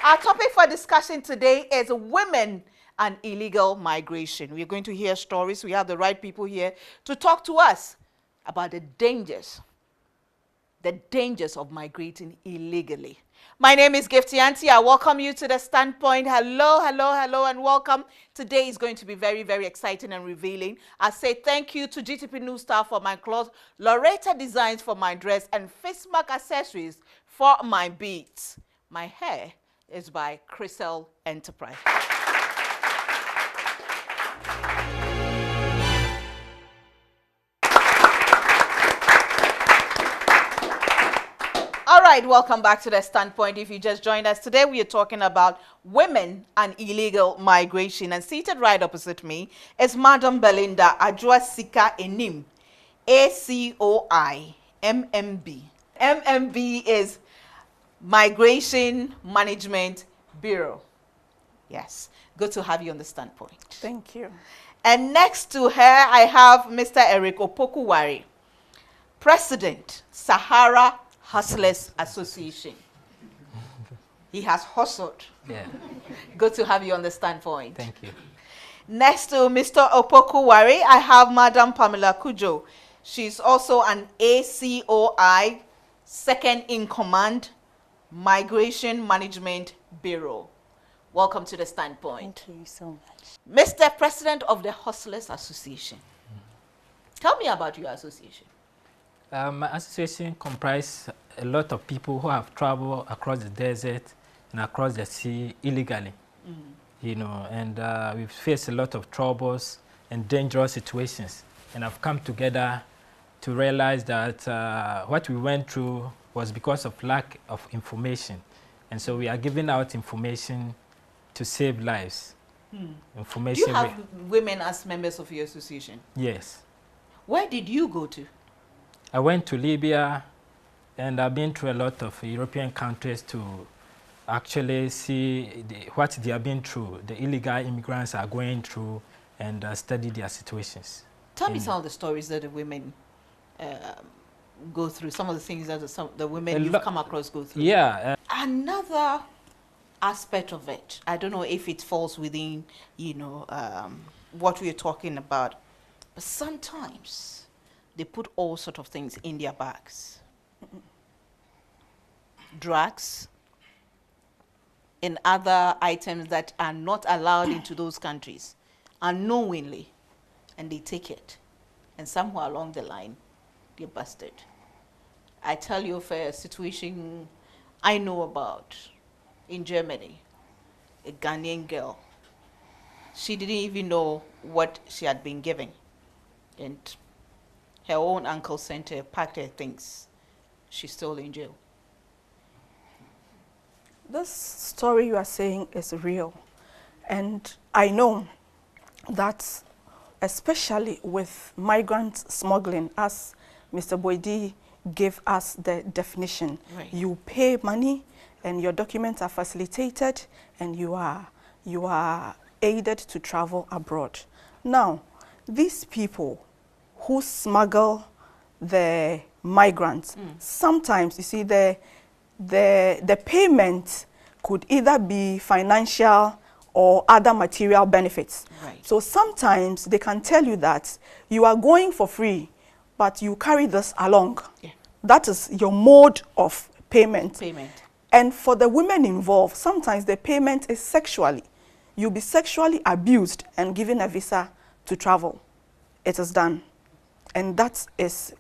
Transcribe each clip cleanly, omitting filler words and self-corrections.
Our topic for discussion today is women and illegal migration. We're going to hear stories. We have the right people here to talk to us about the dangers of migrating illegally. My name is GIFTY Auntie. I welcome you to The Standpoint. Hello, hello, hello, and welcome. Today is going to be very, very exciting and revealing. I say thank you to GTP New Star for my clothes, Loretta Designs for my dress, and Facemark Accessories for my beads. My hair is by Crystal Enterprise. All right, welcome back to The Standpoint. If you just joined us today, we are talking about women and illegal migration. And seated right opposite me is Madam Belinda Ajua Sika Enim, ACOI, MMB. MMB is Migration Management Bureau. Yes, good to have you on The Standpoint. Thank you. And next to her, I have Mr. Eric Opoku Ware, President, SAHARA Hustlers Association. He has hustled. Yeah. Good to have you on The Standpoint. Thank you. Next to Mr. Opoku Ware, I have Madam Pamela Kujo. She's also an ACOI, Second in Command, Migration Management Bureau. Welcome to The Standpoint. Thank you so much. Mr. President of the Hustlers Association. Tell me about your association. My association comprises a lot of people who have traveled across the desert and across the sea illegally, you know, and we've faced a lot of troubles and dangerous situations, and I've come together to realize that what we went through was because of lack of information, and so we are giving out information to save lives. Information. Do you have women as members of your association? Yes. Where did you go to? I went to Libya, and I've been through a lot of European countries to actually see what they have been through, the illegal immigrants are going through, and study their situations. Tell me some of the stories that the women go through, some of the things that the women you've come across go through. Yeah. Another aspect of it, I don't know if it falls within, you know, what we're talking about, but sometimes they put all sorts of things in their bags. Drugs and other items that are not allowed into those countries unknowingly, and they take it. And somewhere along the line, they're busted. I tell you of a situation I know about in Germany, a Ghanaian girl. She didn't even know what she had been given. And her own uncle sent her, packed her things. She's still in jail. This story you are saying is real. And I know that especially with migrant smuggling, as Mr. Boidi gave us the definition, right. You pay money and your documents are facilitated and you are aided to travel abroad. Now, these people who smuggle the migrants, sometimes you see the payment could either be financial or other material benefits. Right. So sometimes they can tell you that you are going for free, but you carry this along. Yeah. That is your mode of payment. Payment. And for the women involved, sometimes the payment is sexually. You'll be sexually abused and given a visa to travel. It is done. And that is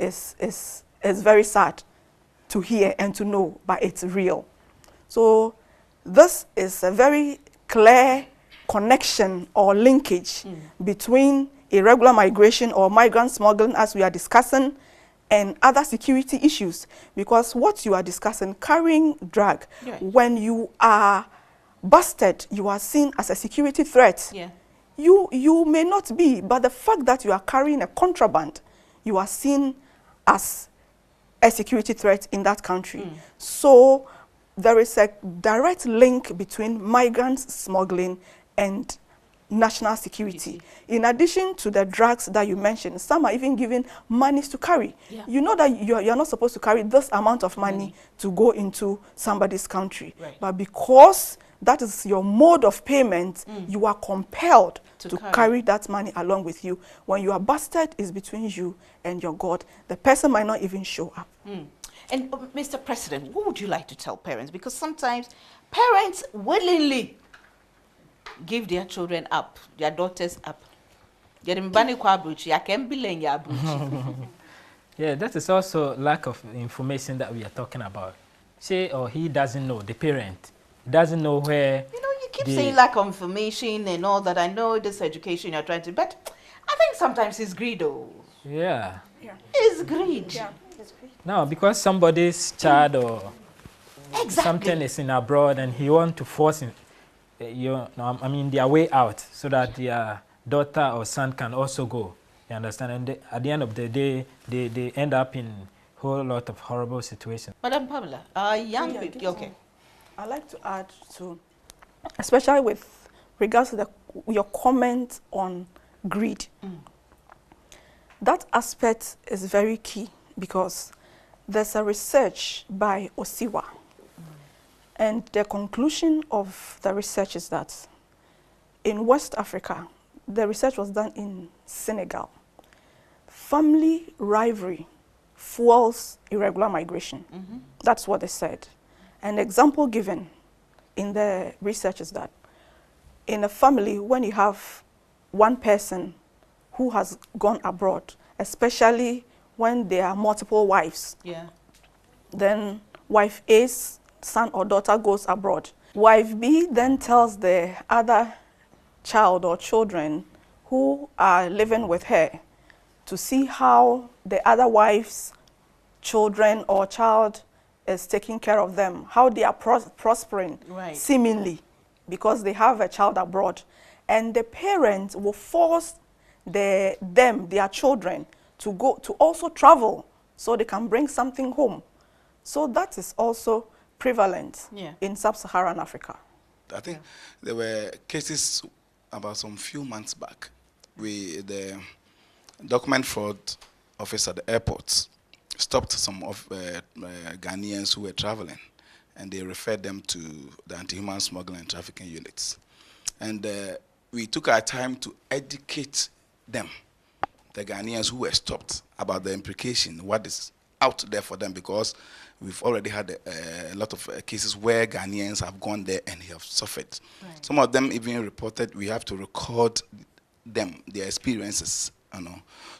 very sad to hear and to know, but it's real. So this is a very clear connection or linkage between irregular migration or migrant smuggling, as we are discussing, and other security issues. Because what you are discussing, carrying drug, yeah. When you are busted, you are seen as a security threat. Yeah. You may not be, but the fact that you are carrying a contraband, you are seen as a security threat in that country. So there is a direct link between migrants smuggling and national security. In addition to the drugs that you mentioned, some are even given monies to carry. Yeah. You know that you're not supposed to carry this amount of money to go into somebody's country. Right. But because that is your mode of payment, you are compelled to carry that money along with you. When you are busted, it's between you and your God. The person might not even show up. And Mr. President, what would you like to tell parents? Because sometimes parents willingly give their children up, their daughters up. Yeah, that is also lack of information that we are talking about. She or he doesn't know, the parent doesn't know where. You know, you keep saying lack of information and all that. I know this education you're trying to, but I think sometimes it's greed, though. Yeah. It's greed. Yeah. No, because somebody's child or something is in abroad and he want to force him, their way out so that their daughter or son can also go. You understand? And at the end of the day, they end up in a whole lot of horrible situations. Madam Pamela, young people, okay. I'd like to add to, especially with regards to your comment on greed. That aspect is very key because there's a research by Osiwa. And the conclusion of the research is that in West Africa, the research was done in Senegal. Family rivalry fuels irregular migration. That's what they said. An example given in the research is that in a family, when you have one person who has gone abroad, especially when there are multiple wives, then wife A's son or daughter goes abroad. Wife B then tells the other child or children who are living with her to see how the other wife's children or child is taking care of them, how they are prospering, seemingly, because they have a child abroad. And the parents will force their children to also travel so they can bring something home. So that is also prevalent in sub-Saharan Africa. I think there were cases about some few months back. The document fraud officer at the airports stopped some of Ghanaians who were traveling, and they referred them to the anti-human smuggling and trafficking units. And we took our time to educate them, the Ghanaians who were stopped, about the implication, what is out there for them, because we've already had a lot of cases where Ghanaians have gone there and have suffered. Some of them even reported we have to record them, their experiences.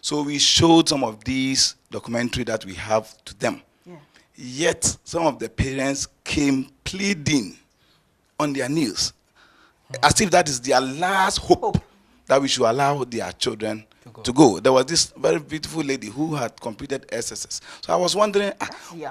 So we showed some of these documentary that we have to them. Yet some of the parents came pleading on their knees, as if that is their last hope that we should allow their children to go. There was this very beautiful lady who had completed SSS. So I was wondering,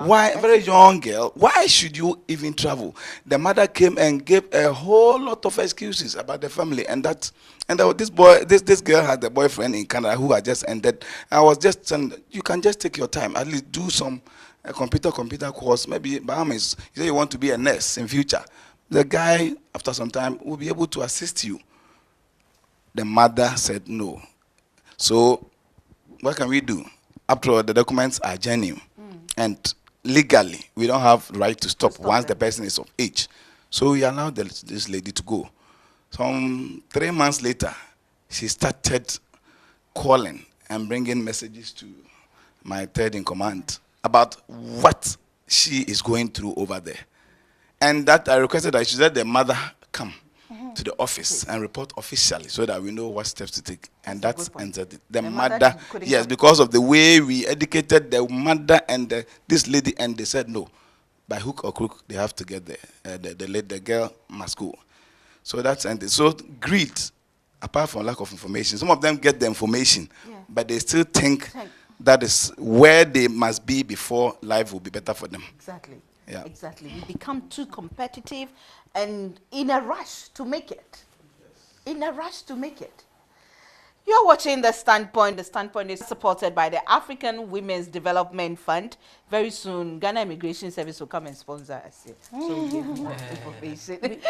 why, very young girl, why should you even travel? The mother came and gave a whole lot of excuses about the family, and this girl had a boyfriend in Canada who had just ended. I was just saying, you can just take your time, at least do some computer course. Maybe Bahamas, you say you want to be a nurse in future. The guy, after some time, will be able to assist you. The mother said no. So what can we do? After all, the documents are genuine, and legally we don't have the right to stop once the person is of age. So we allowed this lady to go. Some 3 months later, she started calling and bringing messages to my third in command about what she is going through over there. And that I requested that she let the mother come to the office and report officially so that we know what steps to take. And that's the mother, yes, because of the way we educated the mother and this lady, and they said no. By hook or crook, they have to get the girl must go. So that's ended. So greed, apart from lack of information, some of them get the information, but they still think that is where they must be before life will be better for them. Exactly. Yeah. Exactly. We become too competitive and in a rush to make it. In a rush to make it. You're watching The Standpoint. The Standpoint is supported by the African Women's Development Fund. Very soon, Ghana Immigration Service will come and sponsor us. So we give more information.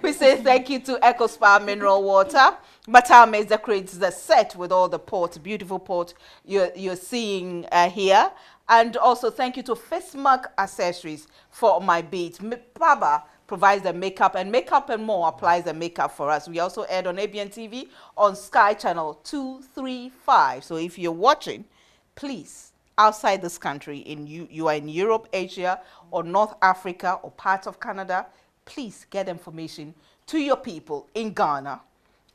We say thank you to EcoSpa Mineral Water. Matame decorates the set with all the port, beautiful port you're seeing here. And also thank you to Fistmark Accessories for my beads. Baba, provides the makeup, and Makeup and More applies the makeup for us. We also aired on ABN TV on Sky Channel 235. So if you're watching, please, outside this country, you are in Europe, Asia, or North Africa, or parts of Canada, please get information to your people in Ghana,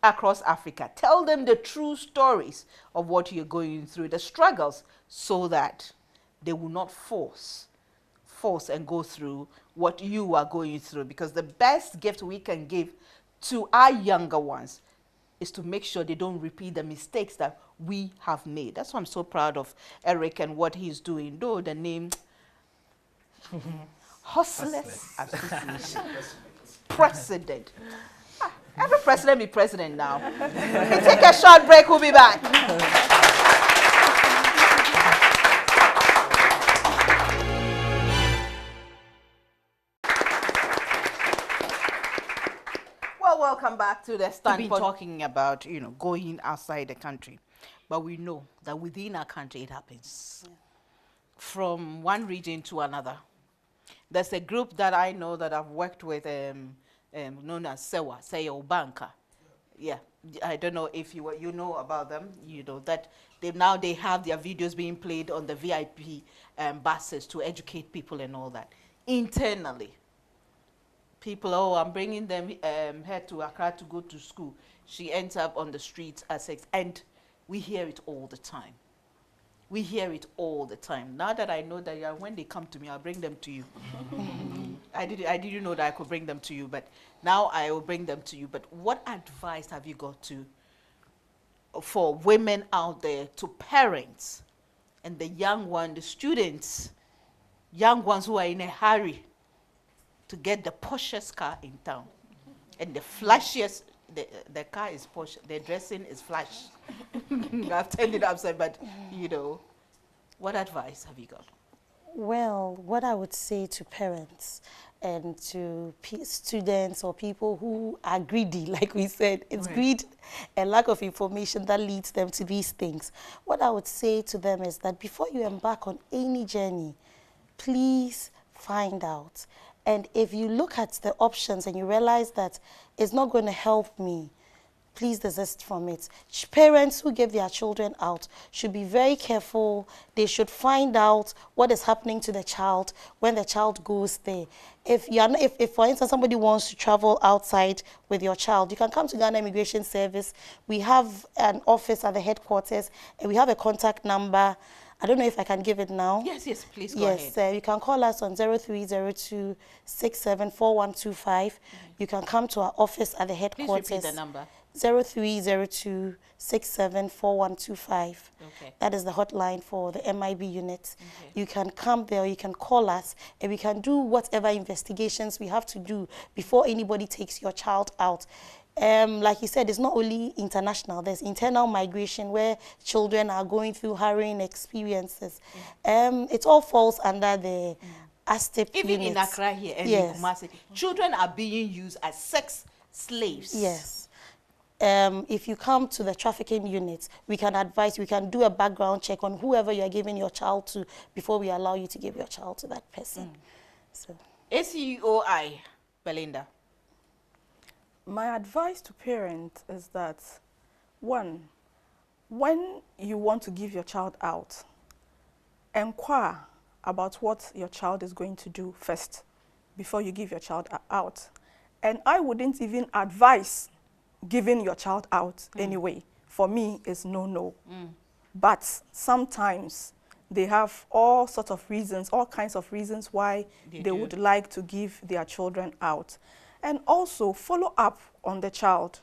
across Africa. Tell them the true stories of what you're going through, the struggles, so that they will not force and go through what you are going through. Because the best gift we can give to our younger ones is to make sure they don't repeat the mistakes that we have made. That's why I'm so proud of Eric and what he's doing. Though the name Hustlers Association President. Every president be president now. We take a short break, we'll be back. Well, welcome back to the stand. We've been talking about, going outside the country. But we know that within our country it happens. Yeah. From one region to another. There's a group that I know that I've worked with, known as Sewa Banka. Yeah, I don't know if you know about them. You know that they have their videos being played on the VIP buses to educate people and all that. Internally, people, I'm bringing them here to Accra to go to school. She ends up on the streets at 6, and we hear it all the time. We hear it all the time. Now that I know that when they come to me, I'll bring them to you. I didn't know that I could bring them to you, but now I will bring them to you. But what advice have you got for women out there, to parents and the young ones, the students, young ones who are in a hurry to get the poshest car in town and the flashiest? The car is posh, the dressing is flash. I've turned it upside, but what advice have you got? Well, what I would say to parents and to students or people who are greedy, like we said, it's greed and lack of information that leads them to these things. What I would say to them is that before you embark on any journey, please find out. And if you look at the options and you realize that it's not going to help me, please desist from it. Parents who give their children out should be very careful. They should find out what is happening to the child when the child goes there. If for instance, somebody wants to travel outside with your child, you can come to Ghana Immigration Service. We have an office at the headquarters, and we have a contact number. I don't know if I can give it now. Yes, please go ahead. Yes, you can call us on 0302 674125. You can come to our office at the headquarters. Please repeat the number. 0302 674125. Okay. That is the hotline for the MIB unit. Okay. You can come there, you can call us, and we can do whatever investigations we have to do before anybody takes your child out. Like you said, it's not only international. There's internal migration where children are going through harrowing experiences. It all falls under the ASTIP Even unit. in Accra here and in Kumasi, children are being used as sex slaves. Yes. If you come to the trafficking unit, we can advise, we can do a background check on whoever you are giving your child to before we allow you to give your child to that person. So, SEOI, Belinda. My advice to parents is that, one, when you want to give your child out, inquire about what your child is going to do first before you give your child out. And I wouldn't even advise giving your child out anyway. For me, it's no. But sometimes they have all sorts of reasons, all kinds of reasons why they would like to give their children out. And also follow up on the child.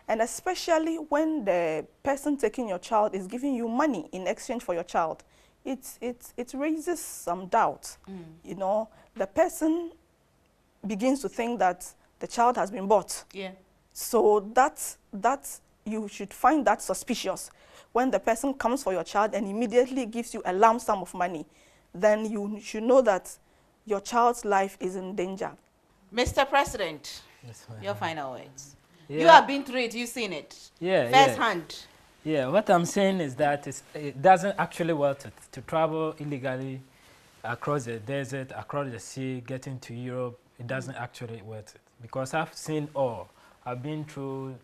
And especially when the person taking your child is giving you money in exchange for your child, it raises some doubt. The person begins to think that the child has been bought. Yeah. So that you should find that suspicious. When the person comes for your child and immediately gives you a lump sum of money, then you should know that your child's life is in danger. Mr. President, your final words. Yeah. You have been through it, you've seen it. Firsthand. Yeah, what I'm saying is that it doesn't actually work to travel illegally across the desert, across the sea, getting to Europe, it doesn't actually worth it. Because I've seen all. I've been through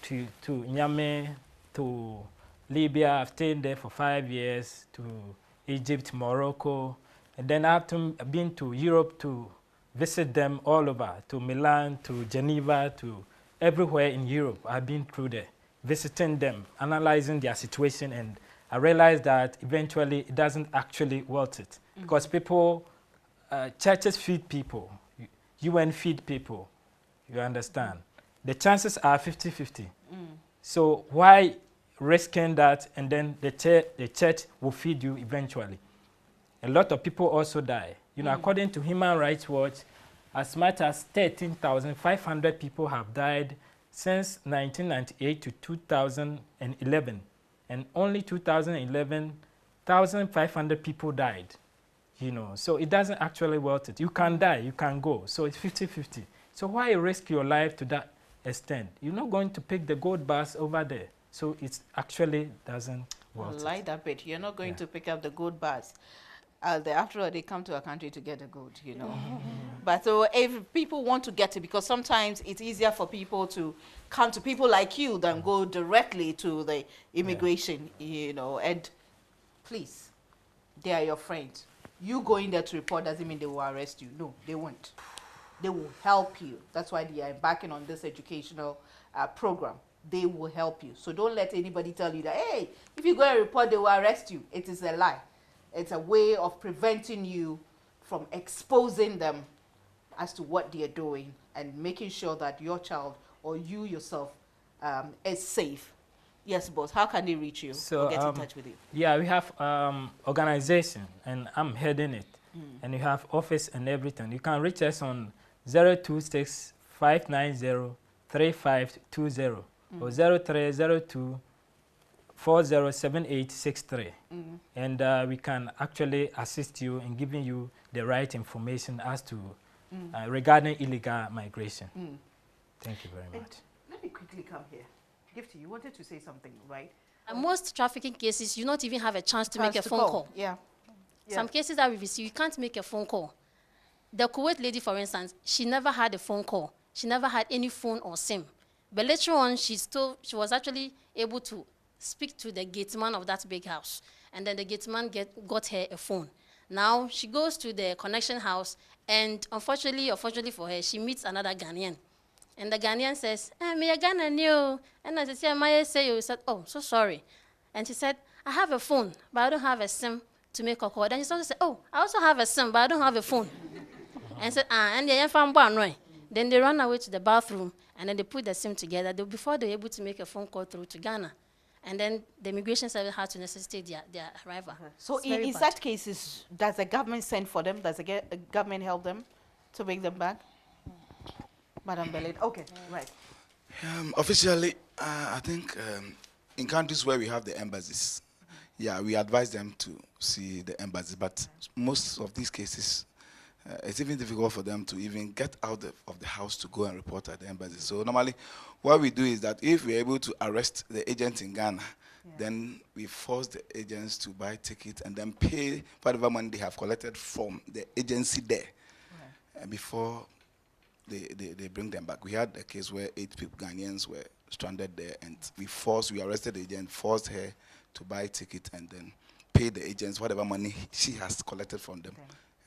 to Niamey, to Libya. I've stayed there for 5 years, to Egypt, Morocco. And then I've been to Europe to visit them all over, to Milan, to Geneva, to everywhere in Europe. I've been through there, visiting them, analyzing their situation, and I realized that eventually it doesn't actually worth it. Because people, churches feed people, UN feed people, you understand? The chances are 50-50. So why risking that, and then the church will feed you eventually? A lot of people also die. You know, according to Human Rights Watch, as much as 13,500 people have died since 1998 to 2011. And only 2011, 1,500 people died. You know, so it doesn't actually worth it. You can die, you can go. So it's 50-50. So why risk your life to that extent? You're not going to pick the gold bars over there. So it actually doesn't worth it. I like that bit. You're not going to pick up the gold bars. After all, they come to our country to get the gold, you know. But so if people want to get it, because sometimes it's easier for people to come to people like you than go directly to the immigration, you know. And please, they are your friends. You going there to report doesn't mean they will arrest you. No, they won't. They will help you. That's why they are embarking on this educational program. They will help you. So don't let anybody tell you that, hey, if you go and report, they will arrest you. It is a lie. It's a way of preventing you from exposing them as to what they are doing and making sure that your child or you yourself is safe. Yes, boss. How can they reach you or get in touch with you? Yeah, we have organization, and I'm heading it. And you have office and everything. You can reach us on 026-590-3520 or 0302-407863. And we can actually assist you in giving you the right information as to regarding illegal migration. Thank you very much. Let me quickly come here. Gifty, you wanted to say something, right? Most trafficking cases, you don't even have a chance to make a phone call. Yeah. Some cases that we receive, you can't make a phone call. The Kuwait lady, for instance, she never had a phone call. She never had any phone or SIM. But later on, she was actually able to speak to the gateman of that big house. And then the gateman got her a phone. Now, she goes to the connection house, and unfortunately for her, she meets another Ghanaian. And the Ghanaian says, me a Ghanaian. And I said, I say you. He said, oh, so sorry. And she said, I have a phone, but I don't have a SIM to make a call. Then she also said, oh, I also have a SIM, but I don't have a phone. And said, and they found one. Then they run away to the bathroom, and then they put the SIM together before they were able to make a phone call through to Ghana. And then the immigration service had to necessitate their arrival. So in such cases, does the government send for them? Does the government help them to bring them back? Madam Belid, okay, right. Officially, I think in countries where we have the embassies, yeah, we advise them to see the embassy, but most of these cases, it's even difficult for them to even get out of the house to go and report at the embassy. So normally, what we do is that if we're able to arrest the agent in Ghana, then we force the agents to buy tickets and then pay whatever money they have collected from the agency there before they bring them back. We had a case where 8 people, Ghanaians, were stranded there, and we arrested the agent, forced her to buy a ticket and then pay the agents whatever money she has collected from them.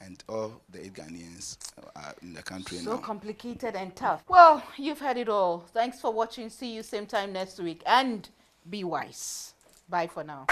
And all the 8 Ghanaians are in the country now. So complicated and tough. Well, you've had it all. Thanks for watching. See you same time next week. And be wise. Bye for now.